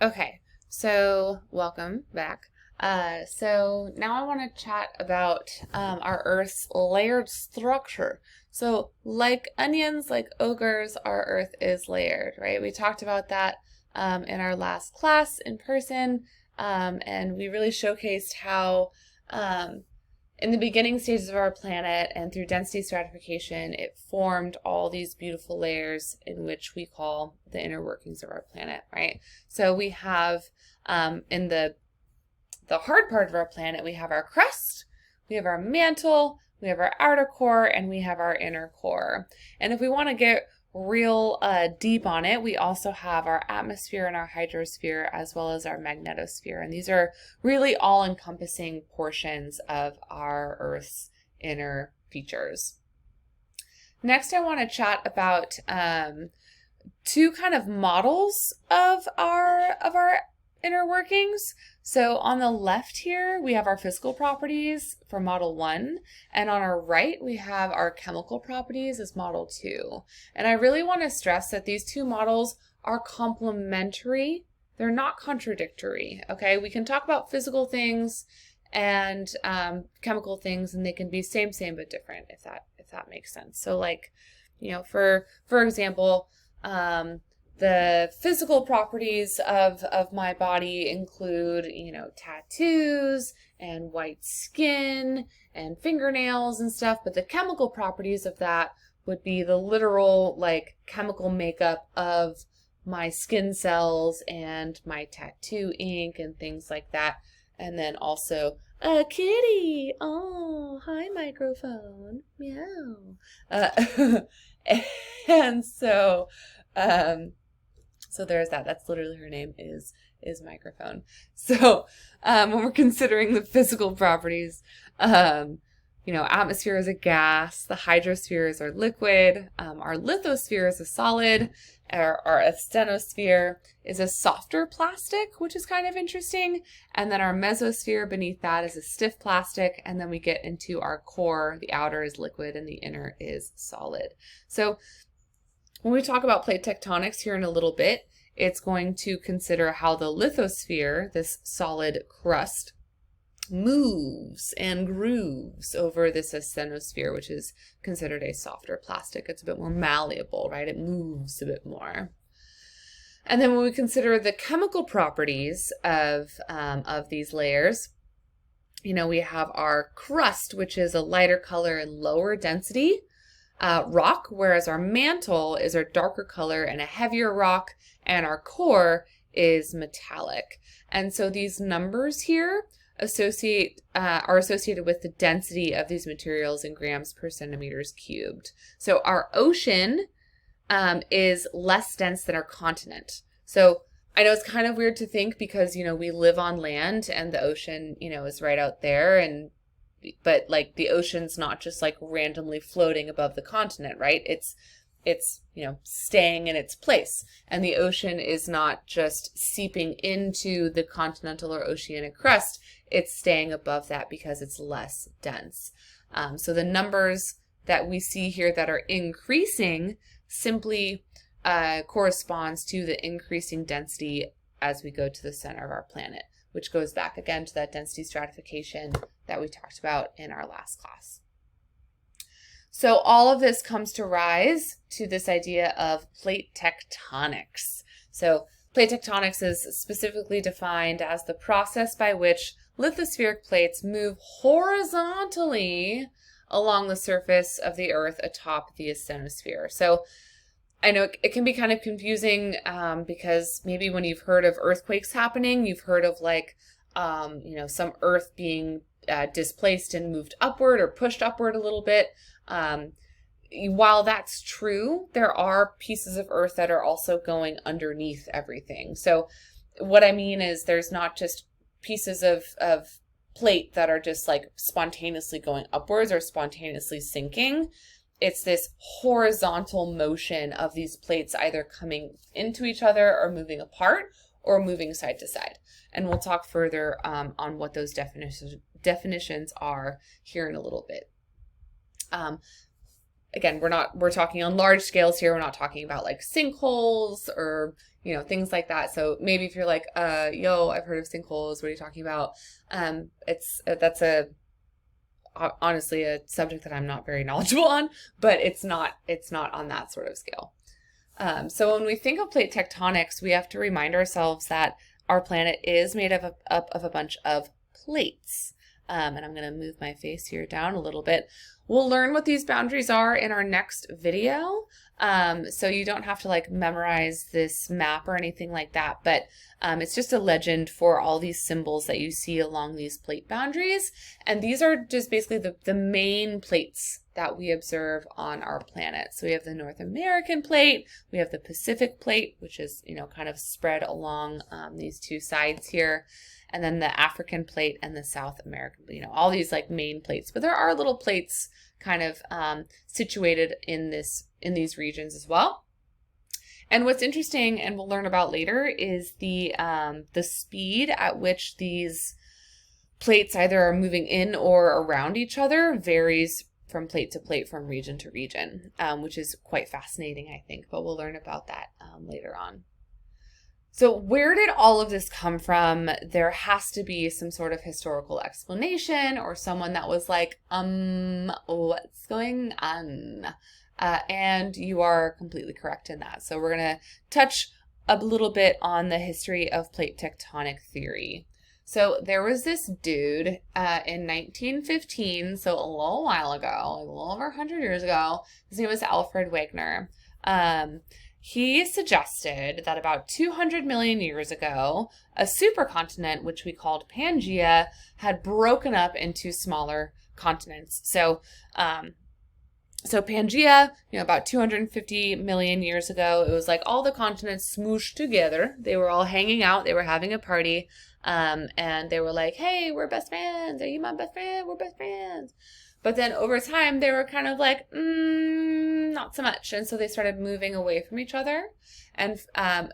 Okay, so welcome back. So now I want to chat about our Earth's layered structure. So, like onions, like ogres, our Earth is layered, right? We talked about that in our last class in person, and we really showcased how um, in the beginning stages of our planet and through density stratification, it formed all these beautiful layers in which we call the inner workings of our planet, right? So we have in the hard part of our planet, we have our crust, we have our mantle, we have our outer core, and we have our inner core. And if we want to get real deep on it, we also have our atmosphere and our hydrosphere as well as our magnetosphere. And these are really all-encompassing portions of our Earth's inner features. Next, I want to chat about two kind of models of our inner workings. So on the left here, we have our physical properties for model 1, and on our right, we have our chemical properties as model 2. And I really want to stress that these two models are complementary. They're not contradictory, okay? We can talk about physical things and chemical things, and they can be same but different, if that makes sense. So like, for example, the physical properties of my body include, tattoos and white skin and fingernails and stuff, but the chemical properties of that would be the literal, like, chemical makeup of my skin cells and my tattoo ink and things like that. And then also a kitty. Oh, hi, microphone. Meow. And so, so there's that. That's literally her name is microphone. So when we're considering the physical properties, atmosphere is a gas, the hydrosphere is our liquid, our lithosphere is a solid, our asthenosphere is a softer plastic, which is kind of interesting, and then our mesosphere beneath that is a stiff plastic, and then we get into our core. The outer is liquid and the inner is solid. So when we talk about plate tectonics here in a little bit, it's going to consider how the lithosphere, this solid crust, moves and grooves over this asthenosphere, which is considered a softer plastic. It's a bit more malleable, right? It moves a bit more. And then when we consider the chemical properties of these layers, we have our crust, which is a lighter color and lower density rock, whereas our mantle is our darker color and a heavier rock, and our core is metallic. And so these numbers here are associated with the density of these materials in grams per centimeters cubed. So our ocean is less dense than our continent. So I know it's kind of weird to think because, we live on land and the ocean, is right out there, but like the ocean's not just like randomly floating above the continent, right? It's staying in its place. And the ocean is not just seeping into the continental or oceanic crust. It's staying above that because it's less dense. So the numbers that we see here that are increasing simply corresponds to the increasing density as we go to the center of our planet, which goes back again to that density stratification that we talked about in our last class. So all of this comes to rise to this idea of plate tectonics. So plate tectonics is specifically defined as the process by which lithospheric plates move horizontally along the surface of the Earth atop the asthenosphere. So I know it can be kind of confusing because maybe when you've heard of earthquakes happening, you've heard of like, some earth being displaced and moved upward or pushed upward a little bit. While that's true, there are pieces of earth that are also going underneath everything. So what I mean is there's not just pieces of plate that are just like spontaneously going upwards or spontaneously sinking. It's this horizontal motion of these plates either coming into each other or moving apart or moving side to side. And we'll talk further on what those definitions are here in a little bit. again, we're talking on large scales here. We're not talking about like sinkholes or, things like that. So maybe if you're like, yo, I've heard of sinkholes. What are you talking about? That's honestly a subject that I'm not very knowledgeable on, but it's not on that sort of scale. So when we think of plate tectonics, we have to remind ourselves that our planet is made up of a bunch of plates. And I'm going to move my face here down a little bit. We'll learn what these boundaries are in our next video. So you don't have to like memorize this map or anything like that, but it's just a legend for all these symbols that you see along these plate boundaries. And these are just basically the main plates that we observe on our planet. So we have the North American plate, we have the Pacific plate, which is, kind of spread along these two sides here, and then the African plate and the South American, all these like main plates. But there are little plates kind of situated in these regions as well. And what's interesting, and we'll learn about later, is the speed at which these plates either are moving in or around each other varies from plate to plate, from region to region, which is quite fascinating, I think. But we'll learn about that later on. So where did all of this come from? There has to be some sort of historical explanation, or someone that was like, what's going on? And you are completely correct in that. So we're going to touch a little bit on the history of plate tectonic theory. So there was this dude in 1915, so a little while ago, like a little over 100 years ago. His name was Alfred Wegener. He suggested that about 200 million years ago, a supercontinent, which we called Pangaea, had broken up into smaller continents. So Pangaea, about 250 million years ago, it was like all the continents smooshed together. They were all hanging out. They were having a party. And they were like, hey, we're best friends. Are you my best friend? We're best friends. But then over time, they were kind of like, not so much. And so they started moving away from each other. And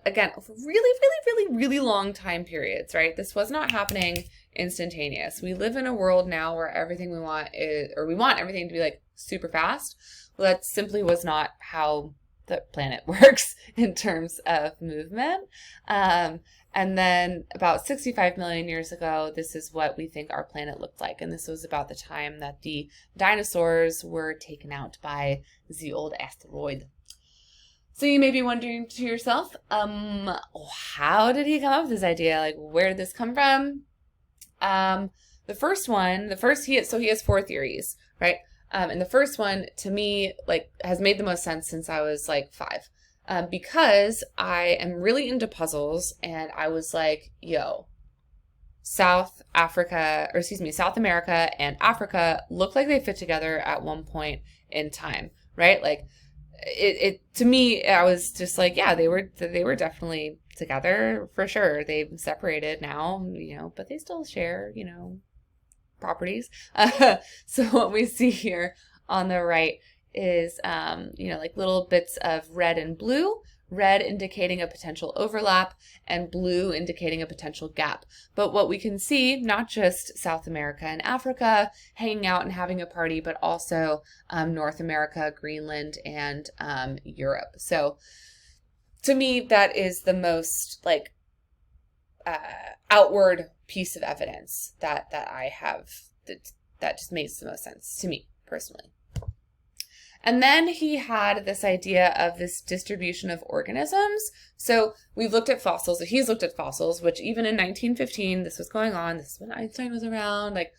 again, really long time periods, right? This was not happening instantaneous. We live in a world now where everything we want is, or we want everything to be like super fast. Well, that simply was not how the planet works in terms of movement. And then about 65 million years ago, this is what we think our planet looked like. And this was about the time that the dinosaurs were taken out by the old asteroid. So you may be wondering to yourself, how did he come up with this idea? Like, where did this come from? He has 4 theories, right? And the first one, to me, like, has made the most sense since I was like 5. Because I am really into puzzles, and I was like, yo, South America and Africa look like they fit together at one point in time, right? Like, it to me, I was just like, yeah, they were definitely together for sure. They've separated now, but they still share, properties. So what we see here on the right is, like little bits of red and blue, red indicating a potential overlap and blue indicating a potential gap. But what we can see, not just South America and Africa hanging out and having a party, but also North America, Greenland, and Europe. So to me, that is the most like outward piece of evidence that I have that just makes the most sense to me personally. And then he had this idea of this distribution of organisms. So we've looked at fossils. He's looked at fossils, which even in 1915, this was going on. This is when Einstein was around. Like,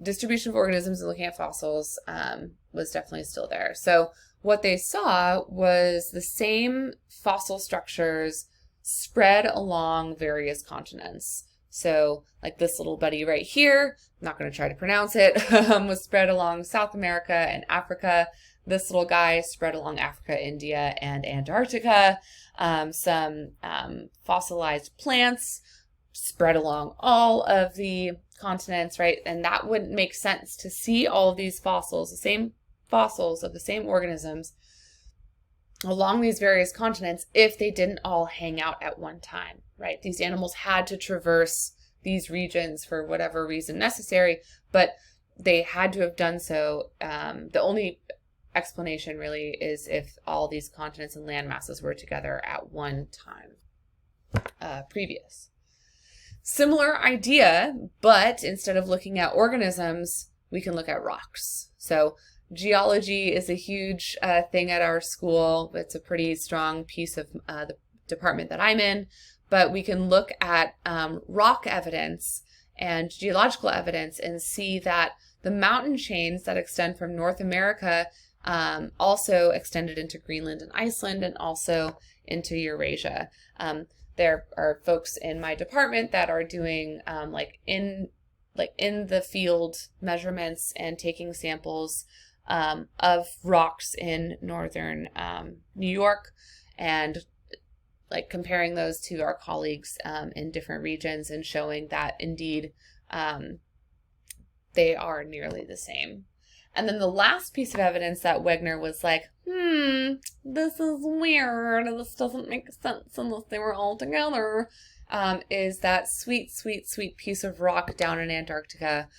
distribution of organisms and looking at fossils was definitely still there. So what they saw was the same fossil structures spread along various continents. So like this little buddy right here, I'm not going to try to pronounce it, was spread along South America and Africa. This little guy spread along Africa, India, and Antarctica. Some fossilized plants spread along all of the continents, right? And that wouldn't make sense to see all of these fossils, the same fossils of the same organisms along these various continents if they didn't all hang out at one time, right? These animals had to traverse these regions for whatever reason necessary, but they had to have done so. The only explanation really is if all these continents and land masses were together at one time previous. Similar idea, but instead of looking at organisms, we can look at rocks. So geology is a huge thing at our school. It's a pretty strong piece of the department that I'm in, but we can look at rock evidence and geological evidence and see that the mountain chains that extend from North America also extended into Greenland and Iceland and also into Eurasia. There are folks in my department that are doing in the field measurements and taking samples of rocks in northern New York and like comparing those to our colleagues in different regions and showing that indeed they are nearly the same. And then the last piece of evidence that Wegener was like, this is weird, this doesn't make sense unless they were all together, is that sweet piece of rock down in Antarctica,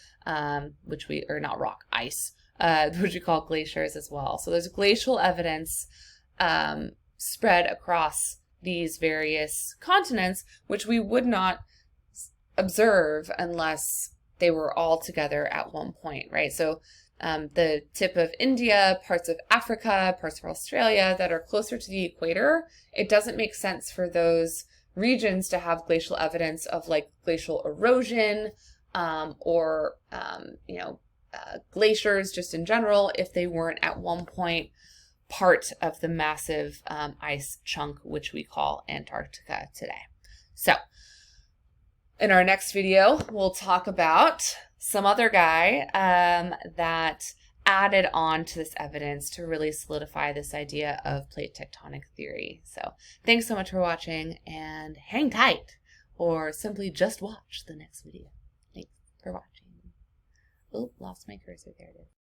which we call glaciers as well. So there's glacial evidence spread across these various continents, which we would not observe unless they were all together at one point, right? So the tip of India, parts of Africa, parts of Australia that are closer to the equator, it doesn't make sense for those regions to have glacial evidence of like glacial erosion or glaciers just in general if they weren't at one point part of the massive ice chunk which we call Antarctica today. So in our next video, we'll talk about some other guy that added on to this evidence to really solidify this idea of plate tectonic theory. So thanks so much for watching, and hang tight, or simply just watch the next video. Thanks for watching. Oh, lost my cursor. There it is.